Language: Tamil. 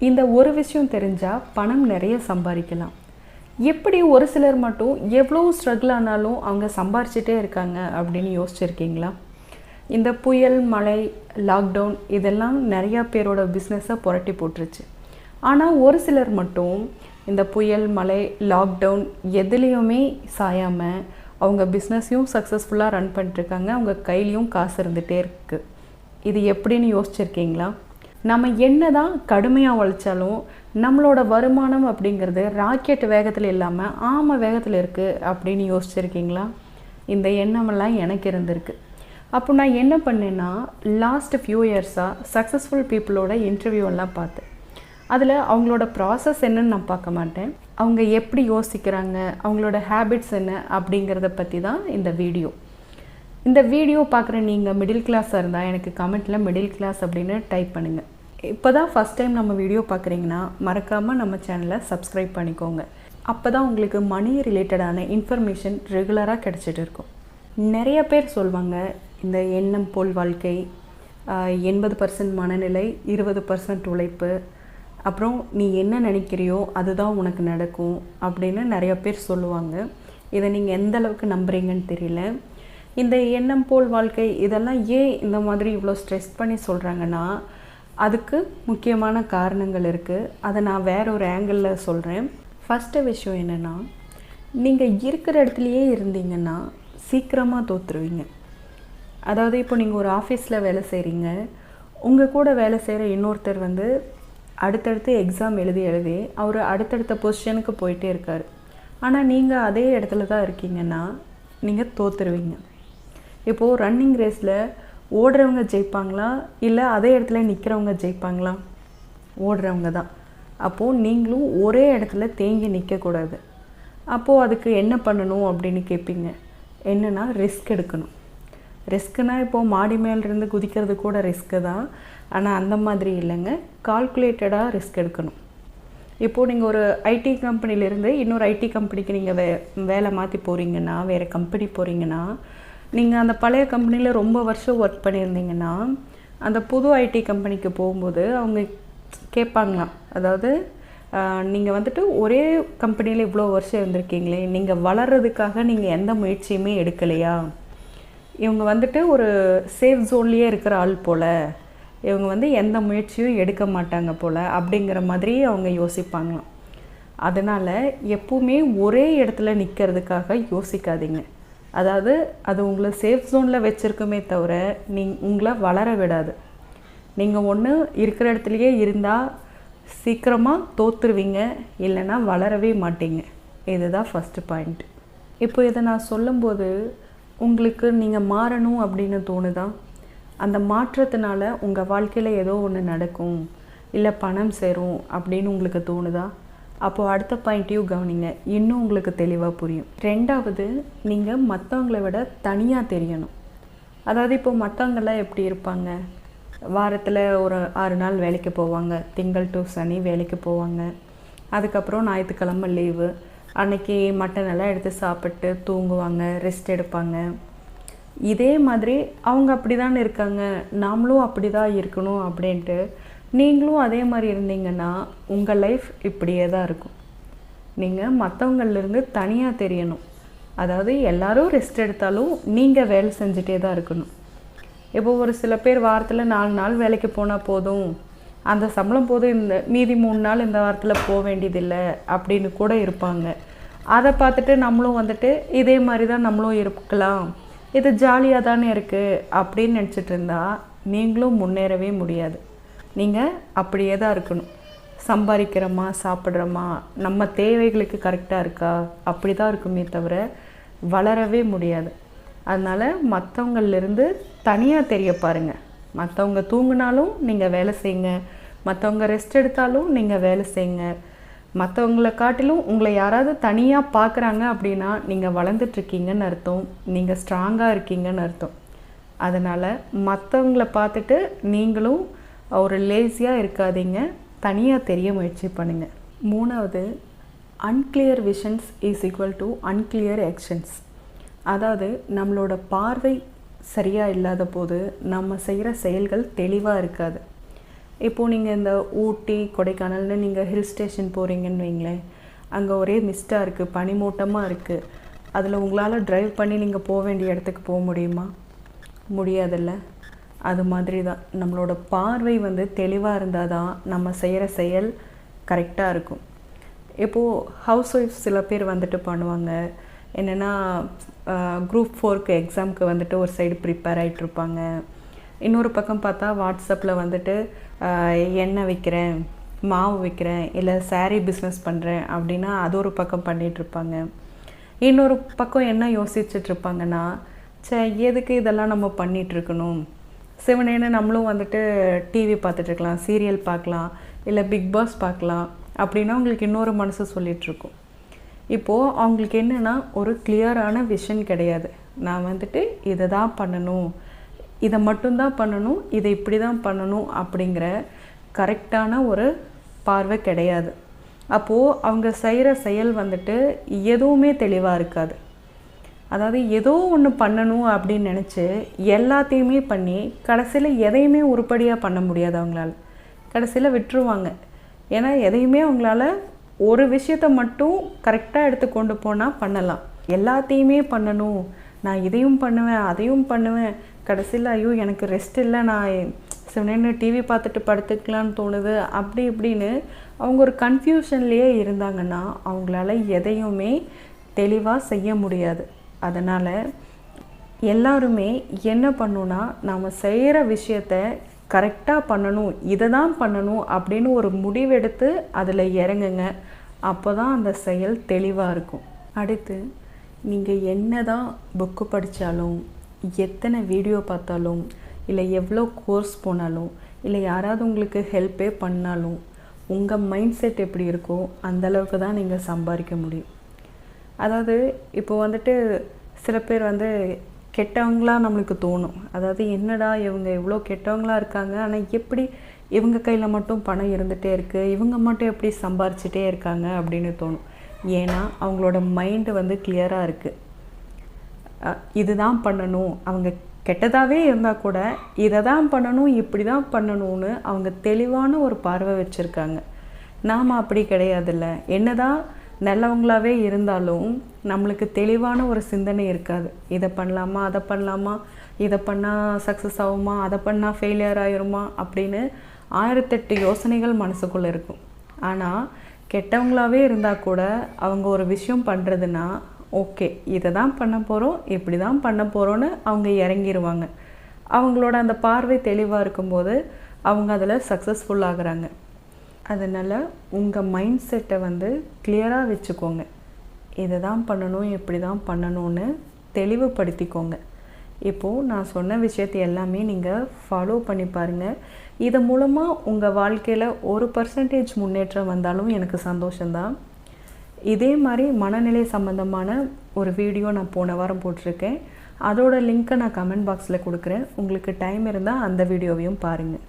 இந்த ஒரு விஷயம் தெரிஞ்சால் பணம் நிறைய சம்பாதிக்கலாம். எப்படி ஒரு சிலர் மட்டும் எவ்வளோ ஸ்ட்ரகிள் ஆனாலும் அவங்க சம்பாரிச்சிட்டே இருக்காங்க அப்படின்னு யோசிச்சிருக்கீங்களா? இந்த புயல், மழை, லாக்டவுன் இதெல்லாம் நிறையா பேரோட பிஸ்னஸை புரட்டி போட்டுருச்சு. ஆனால் ஒரு சிலர் மட்டும் இந்த புயல், மழை, லாக்டவுன் எதுலேயுமே சாயாமல் அவங்க பிஸ்னஸையும் சக்ஸஸ்ஃபுல்லாக ரன் பண்ணிட்டுருக்காங்க. அவங்க கையிலையும் காசு இருந்துகிட்டே இருக்குது. இது எப்படின்னு யோசிச்சிருக்கீங்களா? நம்ம என்ன தான் கடுமையாக உழைச்சாலும் நம்மளோட வருமானம் அப்படிங்கிறது ராக்கெட் வேகத்தில் இல்லாமல் ஆமை வேகத்தில் இருக்குது அப்படின்னு யோசிச்சிருக்கீங்களா? இந்த எண்ணமெல்லாம் எனக்கு இருந்திருக்கு. அப்போ நான் என்ன பண்ணேன்னா, லாஸ்ட் ஃபியூ இயர்ஸாக சக்ஸஸ்ஃபுல் பீப்புளோட இன்டர்வியூவெல்லாம் பார்த்தேன். அதில் அவங்களோட ப்ராசஸ் என்னன்னு நான் பார்க்க மாட்டேன், அவங்க எப்படி யோசிக்கிறாங்க, அவங்களோட ஹேபிட்ஸ் என்ன அப்படிங்கிறத பற்றி தான் இந்த வீடியோ. இந்த வீடியோ பார்க்குற நீங்கள் மிடில் கிளாஸாக இருந்தால் எனக்கு கமெண்ட்டில் மிடில் கிளாஸ் அப்படின்னு டைப் பண்ணுங்கள். இப்போ தான் ஃபஸ்ட் டைம் நம்ம வீடியோ பார்க்குறீங்கன்னா மறக்காமல் நம்ம சேனலை சப்ஸ்கிரைப் பண்ணிக்கோங்க. அப்போ தான் உங்களுக்கு மணி ரிலேட்டடான இன்ஃபர்மேஷன் ரெகுலராக கிடச்சிட்டு இருக்கும். நிறைய பேர் சொல்லுவாங்க, இந்த எண்ணம் போல் வாழ்க்கை, 80% மனநிலை, 20% உழைப்பு, அப்புறம் நீ என்ன நினைக்கிறியோ அதுதான் உனக்கு நடக்கும் அப்படின்னு நிறைய பேர் சொல்லுவாங்க. இதை நீங்கள் எந்த அளவுக்கு நம்புறீங்கன்னு தெரியல. இந்த எண்ணம் போல் வாழ்க்கை இதெல்லாம் ஏன் இந்த மாதிரி இவ்வளோ ஸ்ட்ரெஸ் பண்ணி சொல்கிறாங்கன்னா, அதுக்கு முக்கியமான காரணங்கள் இருக்குது. அதை நான் வேற ஒரு ஆங்கிளில் சொல்கிறேன். ஃபஸ்ட்டு விஷயம் என்னென்னா, நீங்கள் இருக்கிற இடத்துலையே இருந்தீங்கன்னா சீக்கிரமாக தோற்றுருவீங்க. அதாவது இப்போ நீங்கள் ஒரு ஆஃபீஸில் வேலை செய்கிறீங்க, உங்கள் கூட வேலை செய்கிற இன்னொருத்தர் வந்து அடுத்தடுத்து எக்ஸாம் எழுதி அவர் அடுத்தடுத்த பொசிஷனுக்கு போயிட்டே இருக்கார். ஆனால் நீங்கள் அதே இடத்துல தான் இருக்கீங்கன்னா நீங்கள் தோற்றுருவீங்க. இப்போது ரன்னிங் ரேஸில் ஓடுறவங்க ஜெயிப்பாங்களா இல்லை அதே இடத்துல நிற்கிறவங்க ஜெயிப்பாங்களா? ஓடுறவங்க தான். அப்போது நீங்களும் ஒரே இடத்துல தேங்கி நிற்கக்கூடாது. அப்போது அதுக்கு என்ன பண்ணணும் அப்படின்னு கேட்பீங்க. என்னென்னா, ரிஸ்க் எடுக்கணும். ரிஸ்க்குனால் இப்போது மாடி மேலிருந்து குதிக்கிறது கூட ரிஸ்க்கு தான். ஆனால் அந்த மாதிரி இல்லைங்க, கால்குலேட்டடாக ரிஸ்க் எடுக்கணும். இப்போது நீங்கள் ஒரு ஐடி கம்பெனிலேருந்து இன்னொரு ஐடி கம்பெனிக்கு நீங்கள் வேலை மாற்றி போகிறீங்கன்னா, வேறு கம்பெனி போகிறீங்கன்னா, நீங்கள் அந்த பழைய கம்பெனியில் ரொம்ப வருஷம் ஒர்க் பண்ணியிருந்தீங்கன்னா அந்த புது ஐடி கம்பெனிக்கு போகும்போது அவங்க கேட்பாங்களாம், அதாவது நீங்கள் வந்துட்டு ஒரே கம்பெனியில் இவ்வளோ வருஷம் இருந்திருக்கீங்களே, நீங்கள் வளர்கிறதுக்காக நீங்கள் எந்த முயற்சியுமே எடுக்கலையா? இவங்க வந்துட்டு ஒரு சேஃப் ஜோன்லேயே இருக்கிற ஆள் போல், இவங்க வந்து எந்த முயற்சியும் எடுக்க மாட்டாங்க போல் அப்படிங்கிற மாதிரி அவங்க யோசிப்பாங்களாம். அதனால் எப்பவுமே ஒரே இடத்துல நிற்கிறதுக்காக யோசிக்காதீங்க. அதாவது அது உங்களை சேஃப் ஜோனில் வச்சுருக்குமே தவிர உங்களை வளர விடாது. நீங்கள் ஒன்று இருக்கிற இடத்துலையே இருந்தால் சீக்கிரமாக தோற்றுருவீங்க, இல்லைன்னா வளரவே மாட்டீங்க. இதுதான் ஃபஸ்ட்டு பாயிண்ட். இப்போ இதை நான் சொல்லும்போது உங்களுக்கு நீங்கள் மாறணும் அப்படின்னு தோணுதா? அந்த மாற்றத்தினால உங்கள் வாழ்க்கையில் ஏதோ ஒன்று நடக்கும், இல்லை பணம் சேரும் அப்படின்னு உங்களுக்கு தோணுதா? அப்போது அடுத்த பாயிண்ட்டையும் கவனிங்க, இன்னும் உங்களுக்கு தெளிவாக புரியும். ரெண்டாவது, நீங்கள் மற்றவங்கள விட தனியாக தெரியணும். அதாவது இப்போ மற்றவங்களாம் எப்படி இருப்பாங்க, வாரத்தில் ஒரு 6 நாள் வேலைக்கு போவாங்க, திங்கள் டு சனி வேலைக்கு போவாங்க, அதுக்கப்புறம் ஞாயிற்றுக்கிழமை லீவு, அன்றைக்கி மட்டன் எல்லாம் எடுத்து சாப்பிட்டு தூங்குவாங்க, ரெஸ்ட் எடுப்பாங்க. இதே மாதிரி அவங்க அப்படி தான் இருக்காங்க, நாமளும் அப்படி தான் இருக்கணும் அப்படின்ட்டு நீங்களும் அதே மாதிரி இருந்தீங்கன்னா உங்கள் லைஃப் இப்படியே தான் இருக்கும். நீங்கள் மற்றவங்கள்லேருந்து தனியாக தெரியணும். அதாவது எல்லோரும் ரெஸ்ட் எடுத்தாலும் நீங்கள் வேலை செஞ்சுட்டே தான் இருக்கணும். இப்போ ஒரு சில பேர் வாரத்தில் 4 நாள் வேலைக்கு போனால் போதும், அந்த சம்பளம் போதும், இந்த மீதி 3 நாள் இந்த வாரத்தில் போக வேண்டியதில்லை அப்படின்னு கூட இருப்பாங்க. அதை பார்த்துட்டு நம்மளும் வந்துட்டு இதே மாதிரி தான் நம்மளும் இருக்கலாம், இது ஜாலியாக தானே இருக்குது அப்படின்னு நினச்சிட்டு இருந்தால் நீங்களும் முன்னேறவே முடியாது. நீங்கள் அப்படியே தான் இருக்கணும். சம்பாதிக்கிறோமா, சாப்பிட்றோமா, நம்ம தேவைகளுக்கு கரெக்டாக இருக்கா, அப்படி தான் இருக்குமே தவிர வளரவே முடியாது. அதனால் மற்றவங்கள்லேருந்து தனியாக தெரிய பாருங்கள். மற்றவங்க தூங்கினாலும் நீங்கள் வேலை செய்யுங்க, மற்றவங்க ரெஸ்ட் எடுத்தாலும் நீங்கள் வேலை செய்யுங்க. மற்றவங்களை காட்டிலும் உங்களை யாராவது தனியாக பார்க்குறாங்க அப்படின்னா நீங்கள் வளர்ந்துட்டுருக்கீங்கன்னு அர்த்தம், நீங்கள் ஸ்ட்ராங்காக இருக்கீங்கன்னு அர்த்தம். அதனால் மற்றவங்கள பார்த்துட்டு நீங்களும் ஒரு லேசியாக இருக்காதீங்க, தனியாக தெரிய முயற்சி பண்ணுங்கள். மூணாவது, unclear visions is equal to unclear actions. அதாவது நம்மளோட பார்வை சரியாக இல்லாத போது நம்ம செய்கிற செயல்கள் தெளிவாக இருக்காது. இப்போது நீங்கள் இந்த ஊட்டி கொடைக்கானல்னு நீங்கள் ஹில் ஸ்டேஷன் போகிறீங்கன்னு வைங்களேன், அங்கே ஒரே மிஸ்டாக இருக்குது, பனிமூட்டமாக இருக்குது. அதில் உங்களால் ட்ரைவ் பண்ணி நீங்கள் போக வேண்டிய இடத்துக்கு போக முடியுமா? முடியாதில்ல. அது மாதிரி தான் நம்மளோட பார்வை வந்து தெளிவாக இருந்தால் தான் நம்ம செய்கிற செயல் கரெக்டாக இருக்கும். இப்போது ஹவுஸ் ஒய்ஃப் சில பேர் வந்துட்டு பண்ணுவாங்க என்னென்னா, குரூப் 4க்கு எக்ஸாமுக்கு வந்துட்டு ஒரு சைடு ப்ரிப்பேர் ஆகிட்ருப்பாங்க. இன்னொரு பக்கம் பார்த்தா வாட்ஸ்அப்பில் வந்துட்டு எண்ணெய் விற்கிறேன், மாவு விற்கிறேன், இல்லை சாரீ பிஸ்னஸ் பண்ணுறேன் அப்படின்னா அது ஒரு பக்கம் பண்ணிகிட்ருப்பாங்க. இன்னொரு பக்கம் என்ன யோசிச்சுட்ருப்பாங்கன்னா, எதுக்கு இதெல்லாம் நம்ம பண்ணிகிட்ருக்கணும், சிவனேன்னு நம்மளும் வந்துட்டு டிவி பார்த்துட்ருக்கலாம், சீரியல் பார்க்கலாம், இல்லை பிக் பாஸ் பார்க்கலாம் அப்படின்னா அவங்களுக்கு இன்னொரு மனசு சொல்லிகிட்ருக்கும். இப்போது அவங்களுக்கு என்னென்னா ஒரு கிளியரான விஷன் கிடையாது. நான் வந்துட்டு இதை தான் பண்ணணும், இதை மட்டும்தான் பண்ணணும், இதை இப்படி தான் பண்ணணும் அப்படிங்கிற கரெக்டான ஒரு பார்வை கிடையாது. அப்போது அவங்க செய்கிற செயல் வந்துட்டு எதுவுமே தெளிவாக இருக்காது. அதாவது ஏதோ ஒன்று பண்ணணும் அப்படின்னு நினச்சி எல்லாத்தையுமே பண்ணி கடைசியில் எதையுமே உருப்படியாக பண்ண முடியாது அவங்களால. கடைசியில் விட்டுருவாங்க. ஏன்னா எதையுமே அவங்களால ஒரு விஷயத்தை மட்டும் கரெக்டாக எடுத்து கொண்டு போனால் பண்ணலாம், எல்லாத்தையுமே பண்ணணும், நான் இதையும் பண்ணுவேன் அதையும் பண்ணுவேன், கடைசியில் ஐயோ எனக்கு ரெஸ்ட் இல்லை, நான் சிவனேன்னு டிவி பார்த்துட்டு படுத்துக்கலான்னு தோணுது, அப்படி இப்படின்னு அவங்க ஒரு கன்ஃபியூஷன்லேயே இருந்தாங்கன்னா அவங்களால எதையுமே தெளிவாக செய்ய முடியாது. அதனால் எல்லாருமே என்ன பண்ணணுன்னா, நாம் செய்கிற விஷயத்த கரெக்டாக பண்ணணும், இதை தான் பண்ணணும் அப்படின்னு ஒரு முடிவெடுத்து அதில் இறங்குங்க. அப்போ தான் அந்த செயல் தெளிவாக இருக்கும். அடுத்து நீங்கள் என்ன தான் புக்கு படித்தாலும், எத்தனை வீடியோ பார்த்தாலும், இல்லை எவ்வளோ கோர்ஸ் போனாலும், இல்லை யாராவது உங்களுக்கு ஹெல்ப்பே பண்ணாலும் உங்கள் மைண்ட் செட் எப்படி இருக்கோ அந்தளவுக்கு தான் நீங்கள் சம்பாதிக்க முடியும். அதாவது இப்போ வந்துட்டு சில பேர் வந்து கெட்டவங்களாக நம்மளுக்கு தோணும். அதாவது என்னடா இவங்க இவ்வளோ கெட்டவங்களாக இருக்காங்க, ஆனால் எப்படி இவங்க கையில் மட்டும் பணம் இருந்துகிட்டே இருக்குது, இவங்க மட்டும் எப்படி சம்பாரிச்சிட்டே இருக்காங்க அப்படின்னு தோணும். ஏன்னா அவங்களோட மைண்டு வந்து கிளியராக இருக்குது. இதுதான் பண்ணணும், அவங்க கெட்டதாகவே இருந்தால் கூட இதை தான் பண்ணணும், இப்படி தான் பண்ணணும்னு அவங்க தெளிவான ஒரு பார்வை வச்சுருக்காங்க. நாம் அப்படி கிடையாதுல்ல. என்னதான் நல்லவங்களாகவே இருந்தாலும் நம்மளுக்கு தெளிவான ஒரு சிந்தனை இருக்காது. இதை பண்ணலாமா, அதை பண்ணலாமா, இதை பண்ணால் சக்ஸஸ் ஆகுமா, அதை பண்ணால் ஃபெயிலியர் ஆகிருமா அப்படின்னு 1008 யோசனைகள் மனசுக்குள்ளே இருக்கும். ஆனால் கெட்டவங்களாகவே இருந்தால் கூட அவங்க ஒரு விஷயம் பண்ணுறதுன்னா ஓகே இதை தான் பண்ண போகிறோம், இப்படி தான் பண்ண போகிறோன்னு அவங்க இறங்கிடுவாங்க. அவங்களோட அந்த பார்வை தெளிவாக இருக்கும்போது அவங்க அதில் சக்ஸஸ்ஃபுல் ஆகுறாங்க. அதனால் உங்கள் மைண்ட் செட்டை வந்து கிளியராக வச்சுக்கோங்க. இதை தான் பண்ணணும், இப்படி தான் பண்ணணும்னு தெளிவுபடுத்திக்கோங்க. இப்போது நான் சொன்ன விஷயத்தை எல்லாமே நீங்கள் ஃபாலோ பண்ணி பாருங்கள். இதன் மூலமாக உங்கள் வாழ்க்கையில் 1% முன்னேற்றம் வந்தாலும் எனக்கு சந்தோஷம்தான். இதே மாதிரி மனநிலை சம்மந்தமான ஒரு வீடியோ நான் போன வாரம் போட்டிருக்கேன். அதோட லிங்க்கை நான் கமெண்ட் பாக்ஸில் கொடுக்குறேன். உங்களுக்கு டைம் இருந்தால் அந்த வீடியோவையும் பாருங்கள்.